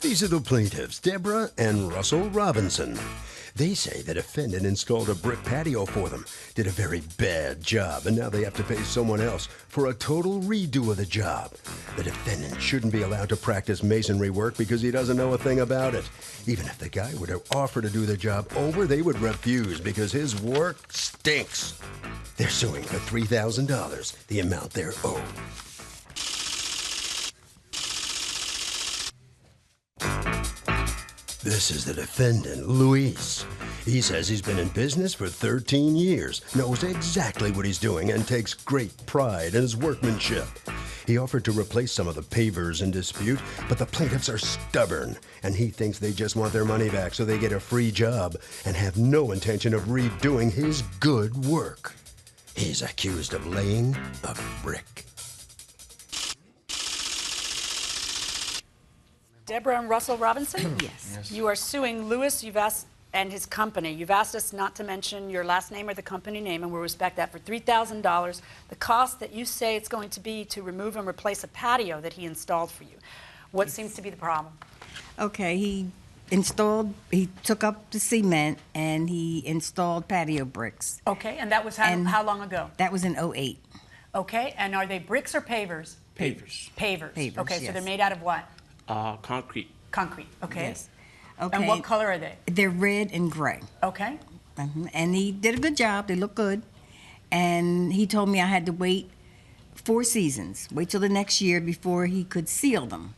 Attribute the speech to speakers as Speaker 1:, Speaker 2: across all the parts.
Speaker 1: These are the plaintiffs, Deborah and Russell Robinson. They say the defendant installed a brick patio for them, did a very bad job, and now they have to pay someone else for a total redo of the job. The defendant shouldn't be allowed to practice masonry work because he doesn't know a thing about it. Even if the guy were to offer to do the job over, they would refuse because his work stinks. They're suing for $3,000, the amount they're owed. This is the defendant, Luis. He says he's been in business for 13 years, knows exactly what he's doing, and takes great pride in his workmanship. He offered to replace some of the pavers in dispute, but the plaintiffs are stubborn, and he thinks they just want their money back so they get a free job and have no intention of redoing his good work. He's accused of laying a brick.
Speaker 2: Deborah and Russell Robinson?
Speaker 3: Yes.
Speaker 2: You are suing Lewis and his company. You've asked us not to mention your last name or the company name, and we'll respect that, for $3,000. The cost that you say it's going to be to remove and replace a patio that he installed for you. What seems to be the problem?
Speaker 3: Okay, he took up the cement and he installed patio bricks.
Speaker 2: Okay, and that was how long ago?
Speaker 3: That was in '08.
Speaker 2: Okay, and are they bricks or pavers?
Speaker 4: Pavers.
Speaker 2: Pavers.
Speaker 3: Pavers,
Speaker 2: Okay,
Speaker 3: yes.
Speaker 2: so they're made out of what?
Speaker 4: Concrete.
Speaker 2: Concrete, okay.
Speaker 3: Yes. Okay.
Speaker 2: And what color are they?
Speaker 3: They're red and gray.
Speaker 2: Okay.
Speaker 3: And he did a good job. They look good. And he told me I had to wait 4 seasons, wait till the next year before he could seal them.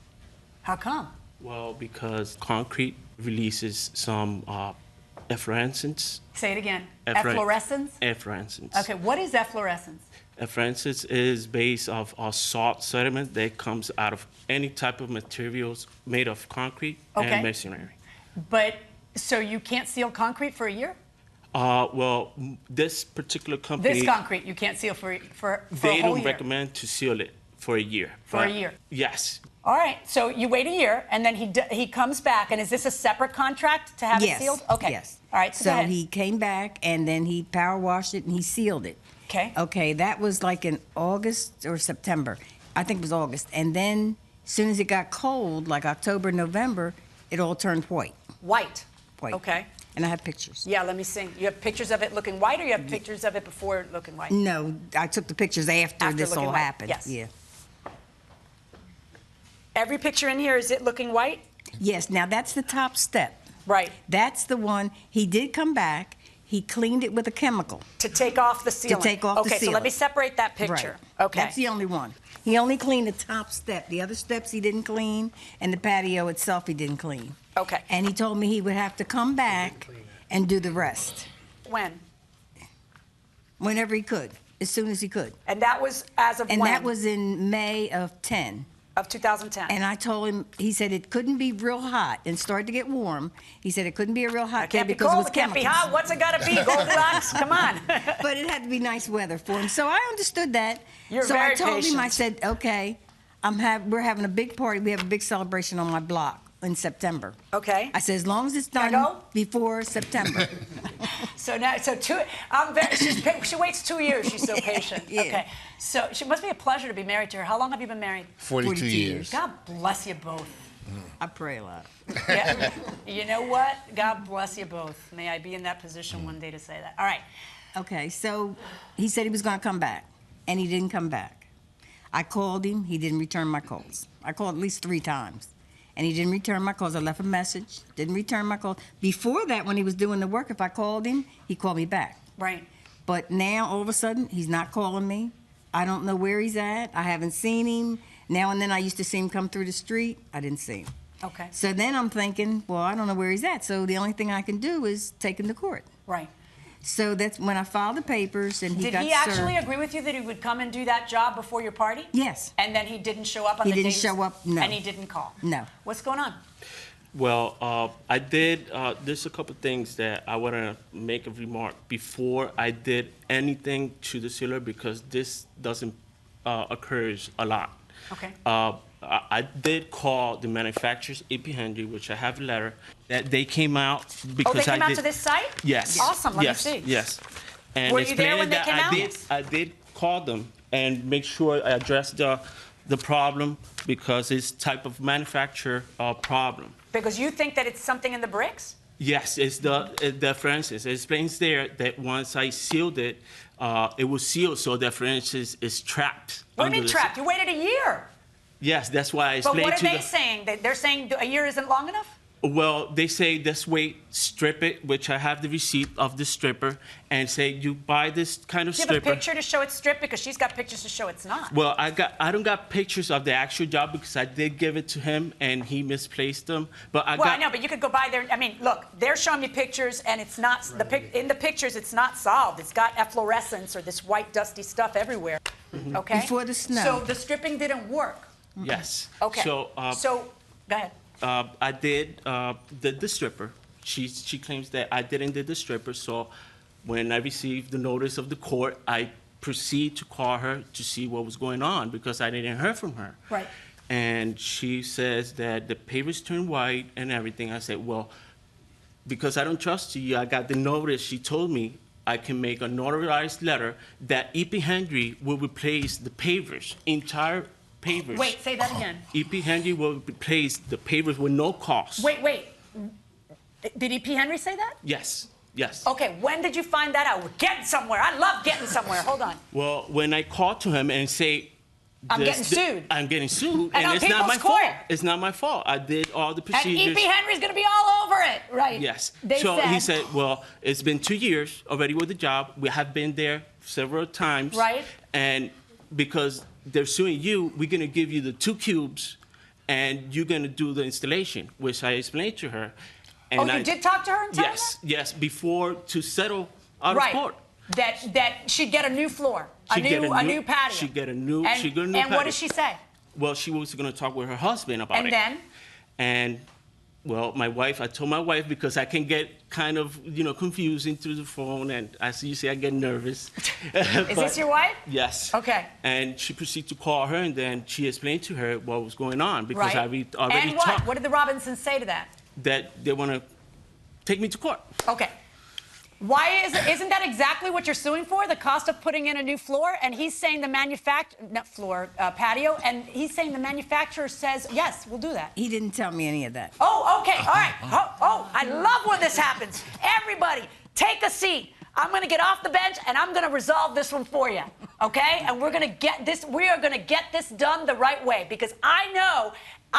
Speaker 2: How come?
Speaker 4: Well, because concrete releases some efflorescence.
Speaker 2: Say it again. Efflorescence?
Speaker 4: Efflorescence.
Speaker 2: Okay, what is efflorescence?
Speaker 4: Efflorescence is based off a salt sediment that comes out of any type of materials made of concrete and masonry.
Speaker 2: But, so you can't seal concrete for a year?
Speaker 4: Well, this particular company...
Speaker 2: This concrete you can't seal for a whole
Speaker 4: They
Speaker 2: year?
Speaker 4: don't recommend to seal it for a year.
Speaker 2: For a year?
Speaker 4: Yes.
Speaker 2: All right, so you wait a year, and then he comes back, and is this a separate contract to have it sealed? Okay.
Speaker 3: Yes.
Speaker 2: All right, so go ahead.
Speaker 3: he came back, and then he power washed it, and he sealed it.
Speaker 2: Okay.
Speaker 3: Okay, that was like in August or September. I think it was August. And then as soon as it got cold, like October, November, it all turned white.
Speaker 2: White?
Speaker 3: White.
Speaker 2: Okay.
Speaker 3: And I have pictures.
Speaker 2: Yeah, let me see. You have pictures of it looking white, or you have pictures of it before looking white?
Speaker 3: No, I took the pictures after this
Speaker 2: looking
Speaker 3: all
Speaker 2: white.
Speaker 3: happened.
Speaker 2: Yes.
Speaker 3: Yeah.
Speaker 2: Every picture in here, is it looking white?
Speaker 3: Yes, now that's the top step.
Speaker 2: Right.
Speaker 3: That's the one. He did come back. He cleaned it with a chemical.
Speaker 2: To take off the sealant?
Speaker 3: To take off the sealant.
Speaker 2: Okay, so let me separate that picture.
Speaker 3: Right.
Speaker 2: Okay.
Speaker 3: That's the only one. He only cleaned the top step. The other steps he didn't clean, and the patio itself he didn't clean.
Speaker 2: Okay.
Speaker 3: And he told me he would have to come back and do the rest.
Speaker 2: When?
Speaker 3: Whenever he could, as soon as he could.
Speaker 2: And that was as of
Speaker 3: And
Speaker 2: when?
Speaker 3: that was in May of 10.
Speaker 2: Of 2010.
Speaker 3: And I told him, he said it couldn't be real hot and started to get warm. He said it couldn't be a real hot day because it was
Speaker 2: It can't be
Speaker 3: chemicals.
Speaker 2: hot. What's it got to be? Goldilocks? Come on.
Speaker 3: But it had to be nice weather for him. So I understood that.
Speaker 2: You're
Speaker 3: so
Speaker 2: very
Speaker 3: I told
Speaker 2: patient.
Speaker 3: him, I said, okay, we're having a big party. We have a big celebration on my block in September.
Speaker 2: Okay.
Speaker 3: I said, as long as it's
Speaker 2: Can I
Speaker 3: done
Speaker 2: go?
Speaker 3: before September.
Speaker 2: So now, she waits 2 years. She's so patient.
Speaker 3: Yeah.
Speaker 2: Okay. So it must be a pleasure to be married to her. How long have you been married?
Speaker 5: 42 years.
Speaker 2: God bless you both.
Speaker 3: I pray a lot.
Speaker 2: Yeah. You know what? God bless you both. May I be in that position one day to say that. All right.
Speaker 3: Okay, so he said he was going to come back, and he didn't come back. I called him. He didn't return my calls. I called at least 3 times, and he didn't return my calls. I left a message, didn't return my calls. Before that, when he was doing the work, if I called him, he called me back.
Speaker 2: Right.
Speaker 3: But now, all of a sudden, he's not calling me. I don't know where he's at. I haven't seen him. Now and then I used to see him come through the street. I didn't see him.
Speaker 2: Okay.
Speaker 3: So then I'm thinking, well, I don't know where he's at. So the only thing I can do is take him to court.
Speaker 2: Right.
Speaker 3: So that's when I filed the papers and he got served.
Speaker 2: Did he actually agree with you that he would come and do that job before your party?
Speaker 3: Yes.
Speaker 2: And then he didn't show up on the
Speaker 3: He didn't
Speaker 2: dates?
Speaker 3: show up, no.
Speaker 2: And he didn't call?
Speaker 3: No.
Speaker 2: What's going on?
Speaker 4: Well, I did, there's a couple things that I want to make a remark before I did anything to the sealer, because this doesn't occurs a lot.
Speaker 2: Okay.
Speaker 4: I did call the manufacturers, AP Henry, which I have a letter, that they came out because
Speaker 2: they came
Speaker 4: I
Speaker 2: out
Speaker 4: did,
Speaker 2: to this site?
Speaker 4: Yes.
Speaker 2: Awesome, let me
Speaker 4: yes,
Speaker 2: see.
Speaker 4: Yes. And
Speaker 2: Were you there when
Speaker 4: explaining
Speaker 2: they
Speaker 4: that
Speaker 2: came out?
Speaker 4: I did call them and make sure I addressed the the problem because it's type of manufacturer problem.
Speaker 2: Because you think that it's something in the bricks?
Speaker 4: Yes, it's the Francis. It explains there that once I sealed it, it was sealed, so the Francis is trapped.
Speaker 2: What do you mean trapped? You waited a year.
Speaker 4: Yes, that's why I
Speaker 2: But
Speaker 4: explained
Speaker 2: what
Speaker 4: to
Speaker 2: are they saying? They're saying a year isn't long enough?
Speaker 4: Well, they say this way, strip it, which I have the receipt of the stripper, and say you buy this kind of
Speaker 2: Do you
Speaker 4: stripper.
Speaker 2: have a picture to show it's stripped? Because she's got pictures to show it's not.
Speaker 4: Well, I don't got pictures of the actual job because I did give it to him and he misplaced them. But
Speaker 2: I know, but you could go by there. I mean, look, they're showing me pictures, and it's not in the pictures. It's not solved. It's got efflorescence or this white dusty stuff everywhere. Okay.
Speaker 3: Before the snow.
Speaker 2: So the stripping didn't work.
Speaker 4: Yes.
Speaker 2: Okay.
Speaker 4: So
Speaker 2: go ahead.
Speaker 4: I did the stripper. She claims that I didn't do the stripper. So when I received the notice of the court, I proceed to call her to see what was going on because I didn't hear from her.
Speaker 2: Right.
Speaker 4: And she says that the papers turned white and everything. I said, well, because I don't trust you, I got the notice. She told me I can make a notarized letter that E.P. Henry will replace the pavers, entire pavers.
Speaker 2: Wait, say that again.
Speaker 4: E.P. Henry will replace the pavers with no cost.
Speaker 2: Wait. Did E.P. Henry say that?
Speaker 4: Yes. Yes.
Speaker 2: Okay, when did you find that out? We're getting somewhere. I love getting somewhere. Hold on.
Speaker 4: Well, when I called to him and say,
Speaker 2: I'm getting sued.
Speaker 4: I'm getting sued,
Speaker 2: And on
Speaker 4: it's not my
Speaker 2: people's court.
Speaker 4: fault. It's not my fault. I did all the
Speaker 2: And
Speaker 4: procedures.
Speaker 2: E.P. Henry's going to be all over it, right?
Speaker 4: Yes.
Speaker 2: They
Speaker 4: so
Speaker 2: said,
Speaker 4: he said, well, it's been 2 years already with the job. We have been there several times.
Speaker 2: Right.
Speaker 4: And because they're suing you, we're going to give you the 2 cubes, and you're going to do the installation, which I explained to her. And
Speaker 2: you did talk to her and tell her that?
Speaker 4: Yes, before to settle out of court.
Speaker 2: That she'd get a new floor, a new patio.
Speaker 4: She'd get a new
Speaker 2: And what did she say?
Speaker 4: Well, she was going to talk with her husband about it.
Speaker 2: And then?
Speaker 4: And, well, I told my wife because I can get kind of, confusing through the phone, and as you say, I get nervous.
Speaker 2: Is this your wife?
Speaker 4: Yes.
Speaker 2: Okay.
Speaker 4: And she proceeded to call her, and then she explained to her what was going on because I already
Speaker 2: and
Speaker 4: talked.
Speaker 2: What did the Robinsons say to that?
Speaker 4: That they want to take me to court.
Speaker 2: Okay. Why isn't that exactly what you're suing for? The cost of putting in a new floor? And he's saying patio, and he's saying the manufacturer says, yes, we'll do that.
Speaker 3: He didn't tell me any of that.
Speaker 2: Oh, okay, all right. I love when this happens. Everybody, take a seat. I'm going to get off the bench, and I'm going to resolve this one for you, okay? And we are going to get this done the right way, because I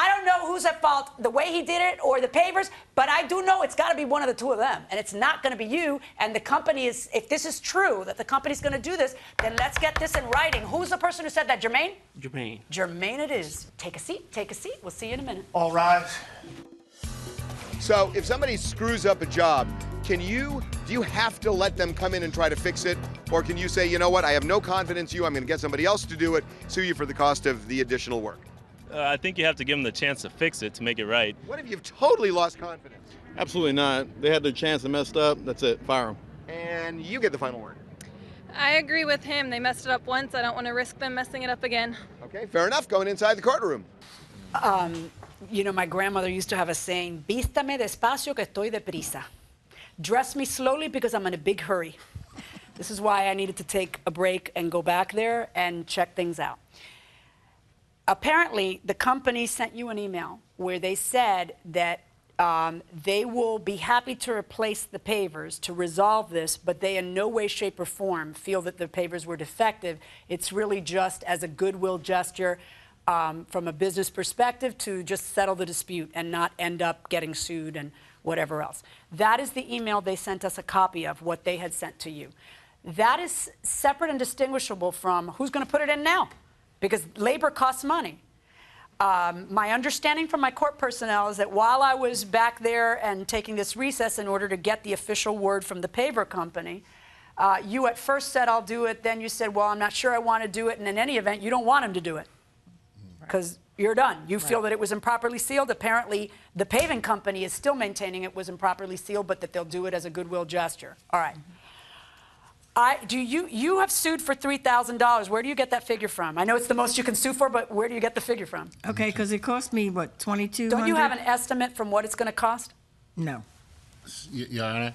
Speaker 2: don't know who's at fault, the way he did it or the pavers, but I do know it's got to be one of the 2 of them, and it's not going to be you. And the company is, if this is true, that the company's going to do this, then let's get this in writing. Who's the person who said that, Jermaine?
Speaker 4: Jermaine.
Speaker 2: Jermaine it is. Take a seat. We'll see you in a minute.
Speaker 5: All rise.
Speaker 6: So if somebody screws up a job, do you have to let them come in and try to fix it? Or can you say, you know what, I have no confidence in you, I'm going to get somebody else to do it, sue you for the cost of the additional work?
Speaker 7: I think you have to give them the chance to fix it to make it right.
Speaker 6: What if you've totally lost confidence?
Speaker 8: Absolutely not. They had their chance and messed up. That's it. Fire them.
Speaker 6: And you get the final word.
Speaker 9: I agree with him. They messed it up once. I don't want to risk them messing it up again.
Speaker 6: Okay, fair enough. Going inside the courtroom.
Speaker 2: My grandmother used to have a saying, vístame despacio que estoy deprisa. Dress me slowly because I'm in a big hurry. This is why I needed to take a break and go back there and check things out. Apparently, the company sent you an email where they said that they will be happy to replace the pavers to resolve this, but they in no way, shape, or form feel that the pavers were defective. It's really just as a goodwill gesture from a business perspective to just settle the dispute and not end up getting sued and whatever else. That is the email they sent us a copy of, what they had sent to you. That is separate and distinguishable from who's going to put it in now, because labor costs money. My understanding from my court personnel is that while I was back there and taking this recess in order to get the official word from the paver company, you at first said, I'll do it. Then you said, well, I'm not sure I want to do it. And in any event, you don't want him to do it because you're done. You feel that it was improperly sealed. Apparently, the paving company is still maintaining it was improperly sealed, but that they'll do it as a goodwill gesture. All right. You have sued for $3,000. Where do you get that figure from? I know it's the most you can sue for, but where do you get the figure from?
Speaker 3: Okay, because it cost me, what, $2,200?
Speaker 2: Don't you have an estimate from what it's going to cost?
Speaker 3: No.
Speaker 5: Your Honor.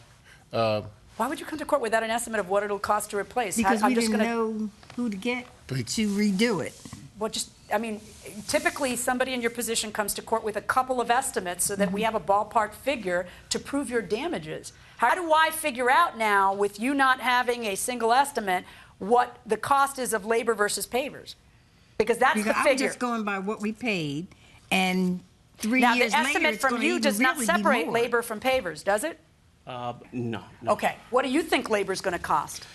Speaker 2: Why would you come to court without an estimate of what it'll cost to replace?
Speaker 3: Because we didn't know who to get to redo it.
Speaker 2: Well, just I mean, typically somebody in your position comes to court with a couple of estimates so that we have a ballpark figure to prove your damages. How do I figure out now, with you not having a single estimate, what the cost is of labor versus pavers? Because that's the
Speaker 3: I'm
Speaker 2: figure.
Speaker 3: just going by what we paid, and 3
Speaker 2: Now,
Speaker 3: years
Speaker 2: the
Speaker 3: later,
Speaker 2: estimate
Speaker 3: it's
Speaker 2: from
Speaker 3: gonna
Speaker 2: you
Speaker 3: even
Speaker 2: does not
Speaker 3: really be
Speaker 2: separate
Speaker 3: more.
Speaker 2: labor from pavers, does it?
Speaker 4: No.
Speaker 2: Okay. What do you think labor is going to cost?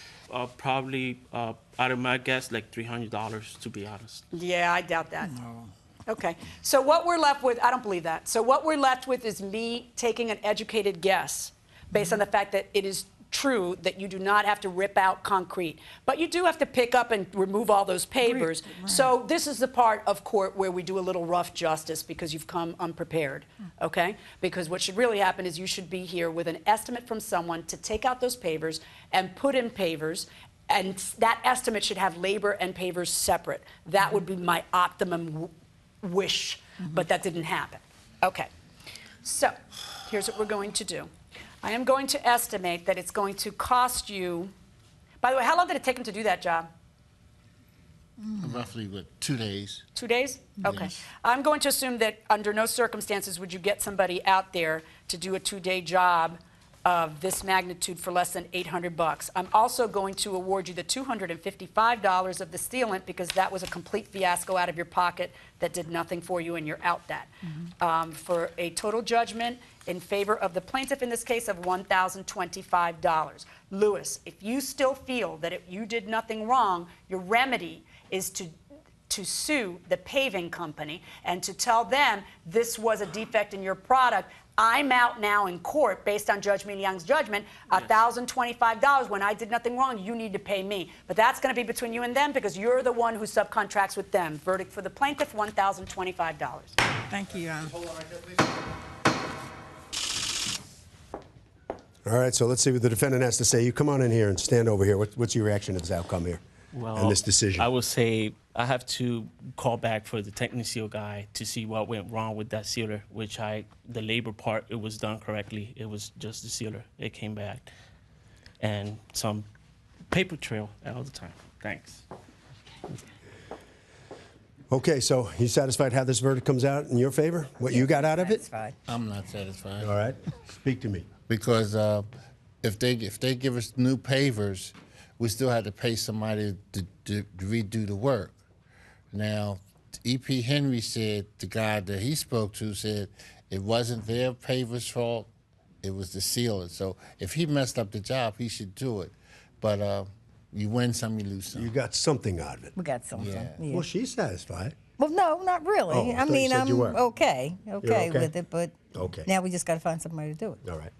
Speaker 4: Probably, out of my guess, like $300, to be honest.
Speaker 2: Yeah, I doubt that. Okay. So what we're left with, I don't believe that. So what we're left with is me taking an educated guess based on the fact that it is true that you do not have to rip out concrete, but you do have to pick up and remove all those pavers.
Speaker 3: Right.
Speaker 2: So this is the part of court where we do a little rough justice because you've come unprepared, okay? Because what should really happen is you should be here with an estimate from someone to take out those pavers and put in pavers, and that estimate should have labor and pavers separate. That would be my optimum wish, but that didn't happen. Okay, so here's what we're going to do. I am going to estimate that it's going to cost you, by the way, how long did it take him to do that job?
Speaker 5: Roughly, 2 days.
Speaker 2: 2 days? Okay.
Speaker 5: Yes.
Speaker 2: I'm going to assume that under no circumstances would you get somebody out there to do a 2-day job of this magnitude for less than $800. I'm also going to award you the $255 of the sealant because that was a complete fiasco out of your pocket that did nothing for you, and you're out that. For a total judgment in favor of the plaintiff in this case of $1,025. Lewis, if you still feel that you did nothing wrong, your remedy is to sue the paving company and to tell them this was a defect in your product. I'm out now in court based on Judge Young's judgment, $1,025. When I did nothing wrong, you need to pay me. But that's going to be between you and them because you're the one who subcontracts with them. Verdict for the plaintiff, $1,025.
Speaker 3: Thank you, Your Honor.
Speaker 1: All right, so let's see what the defendant has to say. You come on in here and stand over here. What's your reaction to this outcome here and this decision?
Speaker 4: I would say I have to call back for the technical guy to see what went wrong with that sealer, which the labor part, it was done correctly. It was just the sealer. It came back. And some paper trail all the time. Thanks.
Speaker 1: Okay, so you satisfied how this verdict comes out in your favor? What you got out of it?
Speaker 3: Satisfied.
Speaker 5: I'm not satisfied.
Speaker 1: All right, speak to me.
Speaker 5: Because if they give us new pavers, we still have to pay somebody to redo the work. Now, E.P. Henry said, the guy that he spoke to said, it wasn't their paver's fault, it was the sealer. So if he messed up the job, he should do it. But you win some, you lose some.
Speaker 1: You got something out of it.
Speaker 3: We got something.
Speaker 5: Yeah.
Speaker 3: Yeah.
Speaker 1: Well, she's satisfied.
Speaker 3: Well, no, not really.
Speaker 1: Oh, I
Speaker 3: I
Speaker 1: thought you
Speaker 3: mean,
Speaker 1: said you were.
Speaker 3: I'm okay
Speaker 1: okay?
Speaker 3: with it, but
Speaker 1: Okay.
Speaker 3: now we just got to find somebody to do it.
Speaker 1: All right.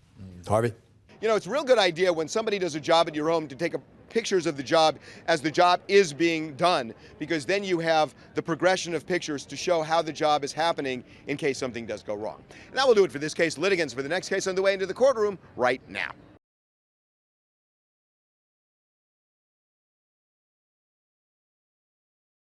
Speaker 1: Harvey?
Speaker 6: You know, it's a real good idea when somebody does a job at your home to take pictures of the job as the job is being done, because then you have the progression of pictures to show how the job is happening in case something does go wrong. And that will do it for this case. Litigants for the next case on the way into the courtroom right now.